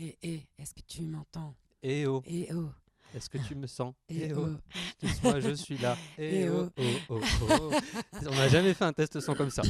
Est-ce que tu m'entends? Eh oh, Eh oh, est-ce que tu me sens? eh Eh oh, oh, moi je suis là. Eh eh oh, oh. oh, oh, oh. On n'a jamais fait un test son comme ça.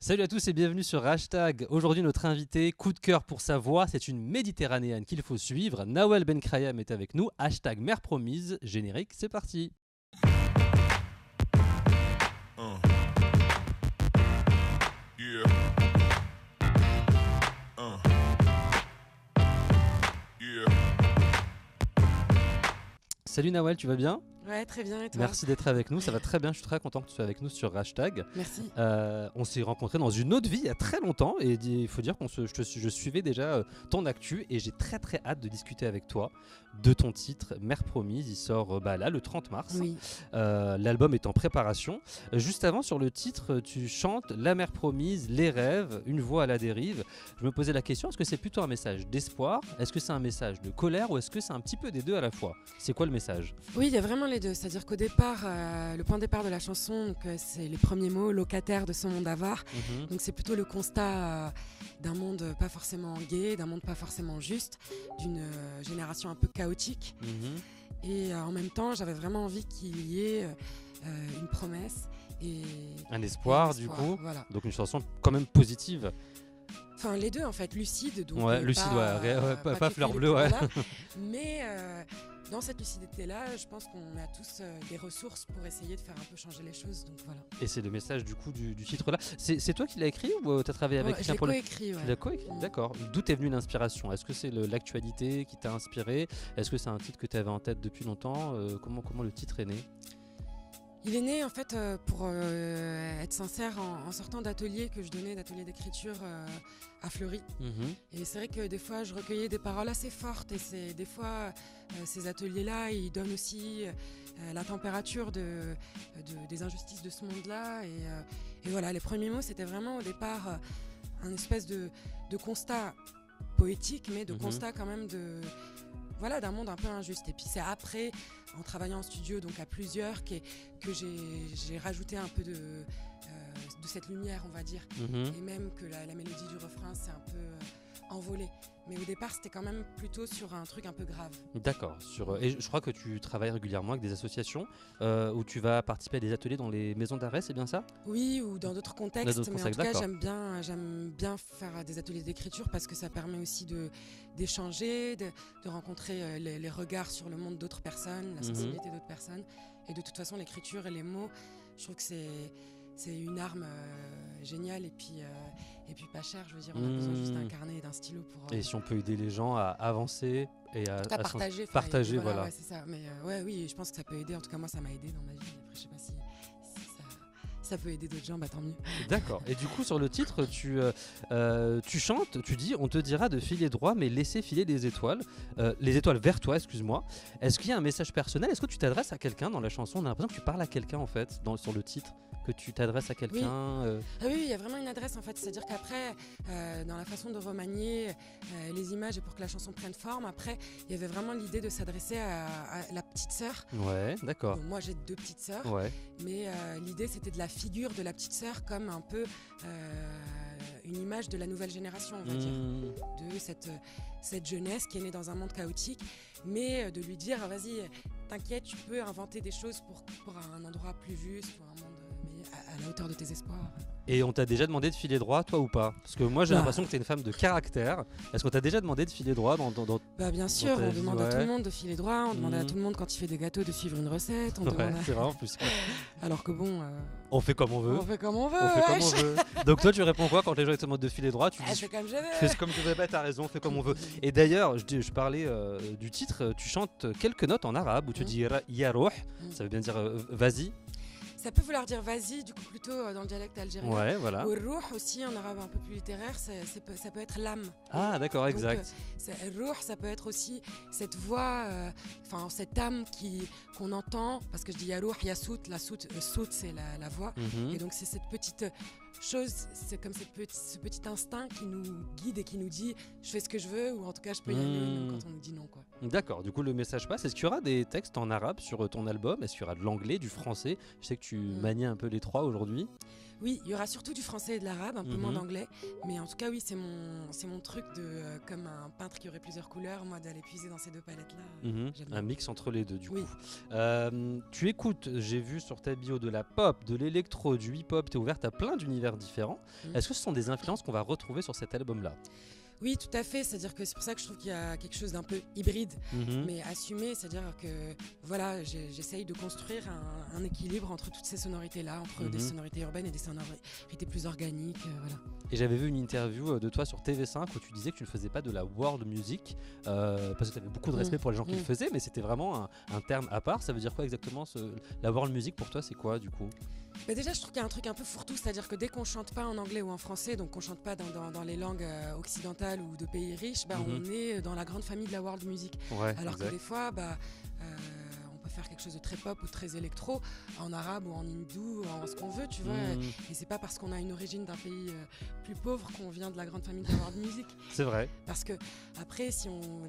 Salut à tous et bienvenue sur Hashtag. Aujourd'hui notre invité, coup de cœur pour sa voix, c'est une méditerranéenne qu'il faut suivre. Nawel Benkrayem est avec nous. Hashtag mère promise, générique, c'est parti. Uh. Yeah. Uh. Yeah. Salut Nawel, tu vas bien? Ouais, très bien, et toi? Merci d'être avec nous, ça va très bien, je suis très content que tu sois avec nous sur Hashtag. Merci. On s'est rencontrés dans une autre vie il y a très longtemps et il faut dire je suivais déjà ton actu et j'ai très très hâte de discuter avec toi de ton titre Mère Promise. Il sort là le 30 mars. Oui. L'album est en préparation. Juste avant, sur le titre, tu chantes La Mère Promise, les rêves, une voix à la dérive. Je me posais la question, est-ce que c'est plutôt un message d'espoir? Est-ce que c'est un message de colère ou est-ce que c'est un petit peu des deux à la fois? C'est quoi le message? Oui, il y a vraiment les deux. C'est-à-dire qu'au départ, le point de départ de la chanson, donc, c'est les premiers mots, locataire de ce monde avare. Donc c'est plutôt le constat d'un monde pas forcément gai, d'un monde pas forcément juste, d'une génération un peu chaotique. Et en même temps, j'avais vraiment envie qu'il y ait une promesse et Un espoir, un du espoir, coup. voilà. Donc une chanson quand même positive. Enfin, les deux en fait, lucide, donc Ouais, lucide, pas que fleur les bleue, ouais. voilà. Mais dans cette lucidité-là, je pense qu'on a tous des ressources pour essayer de faire un peu changer les choses, donc voilà. Et c'est le message du coup du titre là. C'est toi qui l'as écrit ou t'as travaillé avec Ouais, je quelqu'un l'ai pour le... coécrit, ouais. Tu l'as coécrit, d'accord. D'où est venue l'inspiration? Est-ce que c'est l'actualité qui t'a inspiré? Est-ce que c'est un titre que tu avais en tête depuis longtemps? Comment le titre est né? Il est né en fait, pour être sincère, en sortant d'ateliers que je donnais, d'ateliers d'écriture à Fleury. Et c'est vrai que des fois je recueillais des paroles assez fortes et des fois ces ateliers-là ils donnent aussi la température des injustices de ce monde-là. Et voilà, les premiers mots c'était vraiment au départ un espèce de constat poétique, mais de constat quand même d'un monde un peu injuste. Et puis c'est après, en travaillant en studio, donc à plusieurs, que j'ai rajouté un peu de cette lumière, on va dire. Et même que la mélodie du refrain s'est un peu envolée. Mais au départ, c'était quand même plutôt sur un truc un peu grave. D'accord. Et je crois que tu travailles régulièrement avec des associations où tu vas participer à des ateliers dans les maisons d'arrêt, c'est bien ça? Oui, ou dans d'autres contextes. Dans d'autres Mais contextes, en tout cas, d'accord. j'aime bien faire des ateliers d'écriture parce que ça permet aussi d'échanger, de rencontrer les regards sur le monde d'autres personnes, la sensibilité d'autres personnes. Et de toute façon, l'écriture et les mots, je trouve que c'est une arme géniale et puis pas chère. Je veux dire, on a besoin juste d'un carnet et d'un stylo pour... Et si on peut aider les gens à avancer et à partager. Partager, voilà. Ouais, c'est ça. Mais oui, je pense que ça peut aider. En tout cas, moi, ça m'a aidé dans ma vie. Après, je sais pas si ça peut aider d'autres gens, bah tant mieux. D'accord. Et du coup, sur le titre, tu chantes, tu dis, on te dira de filer droit, mais laisser filer les étoiles vers toi, excuse-moi. Est-ce qu'il y a un message personnel? Est-ce que tu t'adresses à quelqu'un dans la chanson? On a l'impression que tu parles à quelqu'un en fait, sur le titre, que tu t'adresses à quelqu'un. Ah oui, il y a vraiment une adresse en fait. C'est-à-dire qu'après, dans la façon de remanier les images et pour que la chanson prenne forme, après, il y avait vraiment l'idée de s'adresser à la petite sœur. Ouais, d'accord. Donc, moi, j'ai 2 petites sœurs. Ouais. Mais l'idée, c'était de la figure de la petite sœur comme un peu une image de la nouvelle génération, on va dire, de cette jeunesse qui est née dans un monde chaotique, mais de lui dire, vas-y, t'inquiète, tu peux inventer des choses pour un endroit plus juste, pour un monde à la hauteur de tes espoirs. Et on t'a déjà demandé de filer droit, toi ou pas? Parce que moi j'ai l'impression que t'es une femme de caractère. Est-ce qu'on t'a déjà demandé de filer droit dans Bah bien sûr, on demande à tout le monde de filer droit, on demande à tout le monde quand il fait des gâteaux de suivre une recette. C'est vrai en plus. Alors que bon... on fait comme on veut. On fait comme on veut. Comme on veut. Donc toi tu réponds quoi quand les gens te demandent de filer droit? Tu dis fais comme je veux. Fais comme je veux, bah, t'as raison, fais comme on veut. Et d'ailleurs, je parlais du titre, tu chantes quelques notes en arabe où tu dis Yarouh, ça veut bien dire vas-y. Ça peut vouloir dire vas-y, du coup plutôt dans le dialecte algérien. Ouais, voilà. Ou rouh aussi, en arabe un peu plus littéraire, ça peut être l'âme. Ah d'accord, exact. Rouh, ça peut être aussi cette voix, cette âme qu'on entend, parce que je dis yarouh, yasout, sout c'est la voix. Et donc c'est cette petite chose, c'est comme ce petit instinct qui nous guide et qui nous dit je fais ce que je veux, ou en tout cas je peux y aller même quand on nous dit non, quoi. D'accord, du coup le message passe. Est-ce qu'il y aura des textes en arabe sur ton album? Est-ce qu'il y aura de l'anglais, du français? Je sais que tu manies un peu les trois aujourd'hui. Oui, il y aura surtout du français et de l'arabe, un peu moins d'anglais. Mais en tout cas, oui, c'est mon truc de, comme un peintre qui aurait plusieurs couleurs, moi, d'aller puiser dans ces deux palettes-là. Un mix entre les deux, du coup. Tu écoutes, j'ai vu sur ta bio, de la pop, de l'électro, du hip-hop, tu es ouverte à plein d'univers différents. Est-ce que ce sont des influences qu'on va retrouver sur cet album-là ? Oui, tout à fait. C'est-à-dire que c'est pour ça que je trouve qu'il y a quelque chose d'un peu hybride, mais assumé. C'est-à-dire que voilà, j'essaye de construire un équilibre entre toutes ces sonorités-là, entre des sonorités urbaines et des sonorités plus organiques. Voilà. Et j'avais vu une interview de toi sur TV5 où tu disais que tu ne faisais pas de la world music parce que tu avais beaucoup de respect pour les gens qui le faisaient, mais c'était vraiment un terme à part. Ça veut dire quoi exactement la world music pour toi, c'est quoi du coup ? Bah déjà, je trouve qu'il y a un truc un peu fourre-tout, c'est-à-dire que dès qu'on chante pas en anglais ou en français, donc qu'on chante pas dans les langues occidentales ou de pays riches, on est dans la grande famille de la world music. Ouais, alors que des fois, on peut faire quelque chose de très pop ou très électro en arabe ou en hindou, en ce qu'on veut, tu vois. Et c'est pas parce qu'on a une origine d'un pays plus pauvre qu'on vient de la grande famille de la world music. C'est vrai. Parce que après,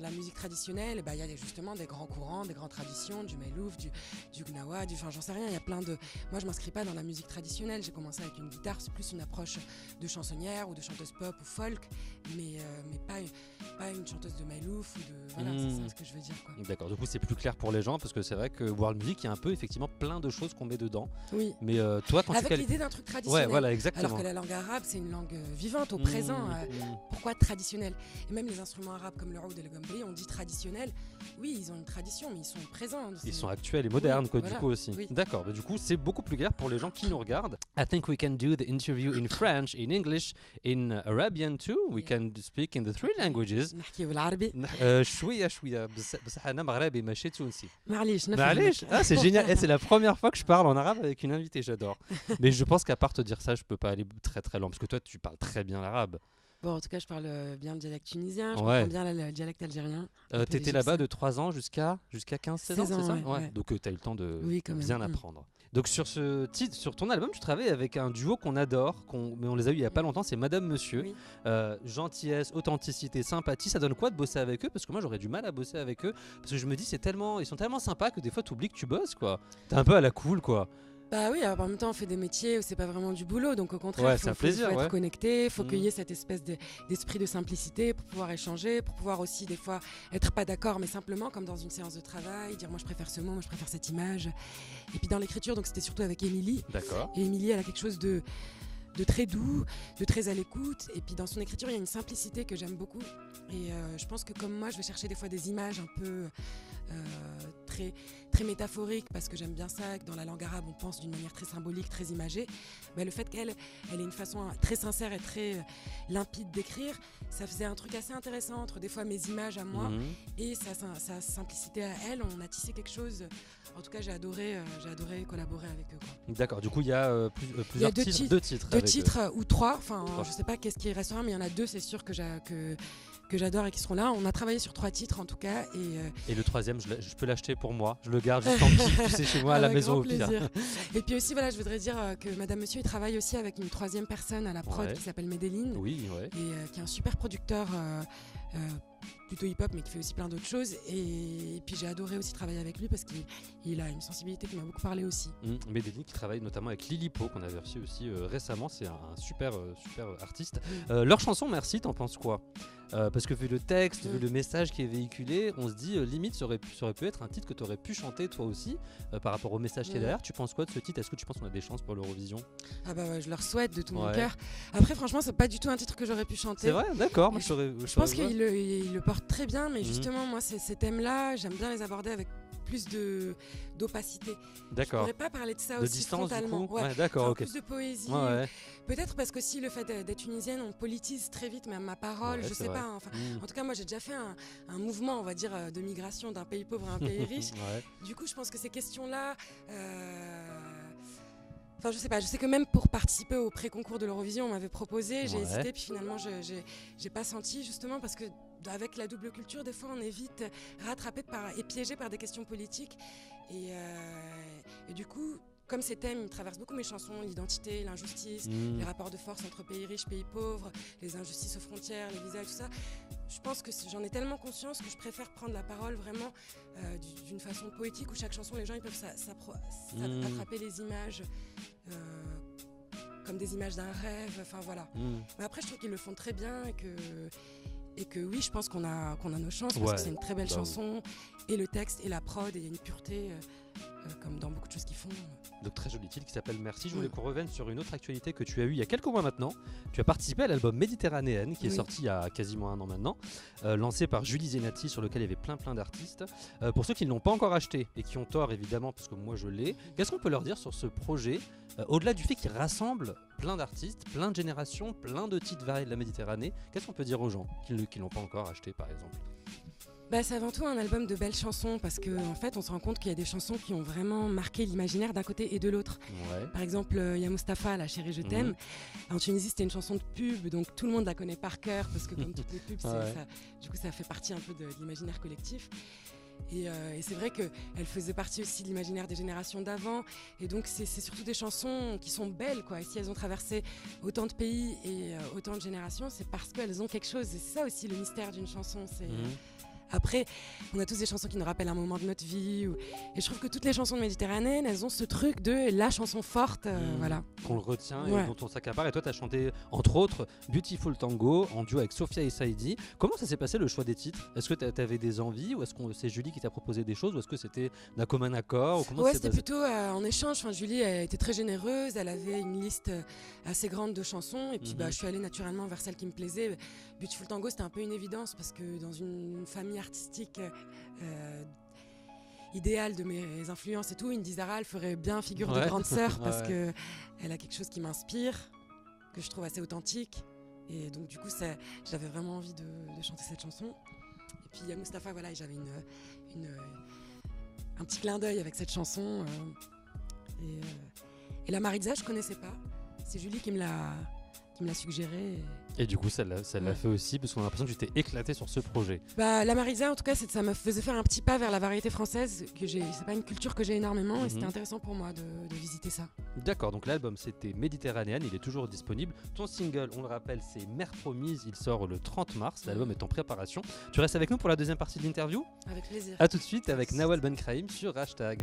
la musique traditionnelle, il y a justement des grands courants, des grandes traditions, du Meilouf, du Gnawa, j'en sais rien. Il y a plein de. Moi, je m'inscris pas dans la musique traditionnelle. J'ai commencé avec une guitare, c'est plus une approche de chansonnière ou de chanteuse pop ou folk, mais pas une chanteuse de Meilouf ou de. Voilà, c'est ça ce que je veux dire, quoi. D'accord. Du coup, c'est plus clair pour les gens parce que c'est vrai que world music, il y a un peu effectivement plein de choses qu'on met dedans. Oui. Mais toi, quand avec l'idée d'un truc traditionnel. Ouais, voilà, exactement. Alors que la langue arabe, c'est une langue vivante, au présent. Pourquoi traditionnel ? Et même les instruments arabes comme le oud et le gambri, on dit traditionnel. Oui, ils ont une tradition, mais ils sont présents. Ils sont actuels et modernes, quoi, voilà. Du coup aussi. Oui. D'accord. Mais du coup, c'est beaucoup plus clair pour les gens qui nous regardent. I think we can do the interview in French, in English, in Arabian too. We can speak in the three languages. نحكي بالعربي. شوية بصح أنا مغربي ماشي تونسي. معليش نفهم. معليش. Ah, c'est génial. Et c'est la première fois que je parle en arabe avec une invitée, j'adore. Mais je pense qu'à part te dire ça, je peux pas aller très très loin parce que toi, tu parles très bien l'arabe. Bon, en tout cas, je parle bien le dialecte tunisien, je comprends bien le dialecte algérien. T'étais là-bas de 3 ans jusqu'à 15-16 ans, c'est ça ? Ouais. Donc tu as eu le temps de bien apprendre. Donc sur ce titre, sur ton album, tu travailles avec un duo qu'on adore, mais on les a eu il y a pas longtemps, c'est Madame Monsieur. Oui. Gentillesse, authenticité, sympathie. Ça donne quoi de bosser avec eux ? Parce que moi j'aurais du mal à bosser avec eux parce que je me dis ils sont tellement sympas que des fois tu oublies que tu bosses, quoi. T'es un peu à la cool, quoi. Bah oui, alors en même temps on fait des métiers où c'est pas vraiment du boulot, donc au contraire c'est un faut plaisir, être connecté, faut qu'il y ait cette espèce d'esprit de simplicité pour pouvoir échanger, pour pouvoir aussi des fois être pas d'accord, mais simplement comme dans une séance de travail, dire moi je préfère ce mot, moi je préfère cette image. Et puis dans l'écriture, donc c'était surtout avec Émilie. D'accord. Et Émilie, elle a quelque chose de très doux, de très à l'écoute, et puis dans son écriture il y a une simplicité que j'aime beaucoup, et je pense que comme moi je vais chercher des fois des images un peu très, très métaphoriques, parce que j'aime bien ça, que dans la langue arabe on pense d'une manière très symbolique, très imagée. Le fait qu'elle ait une façon très sincère et très limpide d'écrire, ça faisait un truc assez intéressant entre des fois mes images à moi et sa simplicité à elle. On a tissé quelque chose. En tout cas, j'ai adoré collaborer avec eux, quoi. D'accord, du coup il y a plusieurs titres, deux titres ou trois, enfin je sais pas qu'est-ce qui restera, mais il y en a deux, c'est sûr que j'adore et qui seront là. On a travaillé sur 3 titres en tout cas. Et le troisième, je peux l'acheter pour moi, je le garde juste en kiff, tu sais, chez moi à la maison au pire. Et puis aussi, voilà, je voudrais dire que Madame Monsieur il travaille aussi avec une 3e personne à la prod qui s'appelle Medellin, et qui est un super producteur plutôt hip-hop, mais qui fait aussi plein d'autres choses. Et puis j'ai adoré aussi travailler avec lui parce qu'il a une sensibilité qui m'a beaucoup parlé aussi. Medellin qui travaille notamment avec Lilipo, qu'on avait reçu aussi récemment, c'est un super artiste. Leur chanson Merci, t'en penses quoi ? Parce que vu le texte, vu le message qui est véhiculé, on se dit limite ça aurait pu être un titre que tu aurais pu chanter toi aussi par rapport au message qui est derrière. Tu penses quoi de ce titre ? Est-ce que tu penses qu'on a des chances pour l'Eurovision ? Ah bah ouais, je leur souhaite de tout mon cœur. Après franchement c'est pas du tout un titre que j'aurais pu chanter. C'est vrai, d'accord. Je pense qu'il le porte très bien, mais justement moi ces thèmes-là, j'aime bien les aborder avec plus d'opacité. D'accord. Je pourrais pas parler de ça de aussi distance, frontalement. Du coup d'accord, ok. Plus de poésie. Peut-être parce que si le fait d'être tunisienne, on politise très vite même ma parole, je sais pas. Enfin, en tout cas, moi j'ai déjà fait un mouvement, on va dire, de migration d'un pays pauvre à un pays riche. Du coup, je pense que ces questions-là. Enfin, je sais pas, je sais que même pour participer au pré-concours de l'Eurovision, on m'avait proposé, j'ai hésité, puis finalement, j'ai pas senti, justement, parce que avec la double culture, des fois, on est vite rattrapé et piégé par des questions politiques. Et du coup, comme ces thèmes traversent beaucoup mes chansons, l'identité, l'injustice, les rapports de force entre pays riches, pays pauvres, les injustices aux frontières, les visas, tout ça, je pense que j'en ai tellement conscience que je préfère prendre la parole vraiment d'une façon poétique où chaque chanson, les gens ils peuvent attraper les images comme des images d'un rêve, enfin voilà. Mais après je trouve qu'ils le font très bien et que oui, je pense qu'on a nos chances parce que c'est une très belle chanson, et le texte et la prod, et il y a une pureté comme dans beaucoup de choses qu'ils font. Donc très joli titre qui s'appelle Merci. Je voulais qu'on revienne sur une autre actualité que tu as eue il y a quelques mois maintenant. Tu as participé à l'album Méditerranéenne qui est sorti il y a quasiment un an maintenant, lancé par Julie Zenati, sur lequel il y avait plein d'artistes. Pour ceux qui ne l'ont pas encore acheté et qui ont tort évidemment parce que moi je l'ai, qu'est-ce qu'on peut leur dire sur ce projet au-delà du fait qu'il rassemble plein d'artistes, plein de générations, plein de titres variés de la Méditerranée? Qu'est-ce qu'on peut dire aux gens qui ne l'ont pas encore acheté par exemple? C'est avant tout un album de belles chansons parce qu'en fait on se rend compte qu'il y a des chansons qui ont vraiment marqué l'imaginaire d'un côté et de l'autre. Par exemple, il y a Mustapha, La Chérie Je t'aime. En Tunisie c'était une chanson de pub, donc tout le monde la connaît par cœur parce que comme toutes les pubs, du coup ça fait partie un peu de l'imaginaire collectif. Et c'est vrai qu'elle faisait partie aussi de l'imaginaire des générations d'avant. Et donc c'est surtout des chansons qui sont belles, quoi. Et si elles ont traversé autant de pays et autant de générations, c'est parce qu'elles ont quelque chose. Et c'est ça aussi le mystère d'une chanson. Après, on a tous des chansons qui nous rappellent un moment de notre vie. Et je trouve que toutes les chansons de Méditerranée, elles ont ce truc de la chanson forte, voilà. Qu'on le retient et dont on s'accapare. Et toi, tu as chanté, entre autres, Beautiful Tango en duo avec Sophia et Saïdi. Comment ça s'est passé le choix des titres? Est-ce que tu avais des envies ou est-ce que c'est Julie qui t'a proposé des choses ou est-ce que c'était d'un commun accord? C'était plutôt en échange. Enfin, Julie elle était très généreuse. Elle avait une liste assez grande de chansons. Et puis je suis allée naturellement vers celle qui me plaisait. Beautiful Tango, c'était un peu une évidence parce que dans une famille artistique idéale de mes influences et tout, Indy Zara, elle ferait bien figure de grande sœur parce que elle a quelque chose qui m'inspire, que je trouve assez authentique, et donc du coup j'avais vraiment envie de chanter cette chanson. Et puis il y a Mustapha, voilà, et j'avais un petit clin d'œil avec cette chanson, et la Maritza je connaissais pas, c'est Julie qui me l'a suggéré. Et du coup, ça l'a fait aussi, parce qu'on a l'impression que tu t'es éclaté sur ce projet. La Maritza, en tout cas, ça me faisait faire un petit pas vers la variété française. C'est pas une culture que j'ai énormément, et c'était intéressant pour moi de visiter ça. D'accord, donc l'album c'était Méditerranéenne, il est toujours disponible. Ton single, on le rappelle, c'est Mère Promise, il sort le 30 mars, l'album est en préparation. Tu restes avec nous pour la deuxième partie de l'interview? Avec plaisir. A tout de suite avec Nawal Benkraïm sur Hashtag.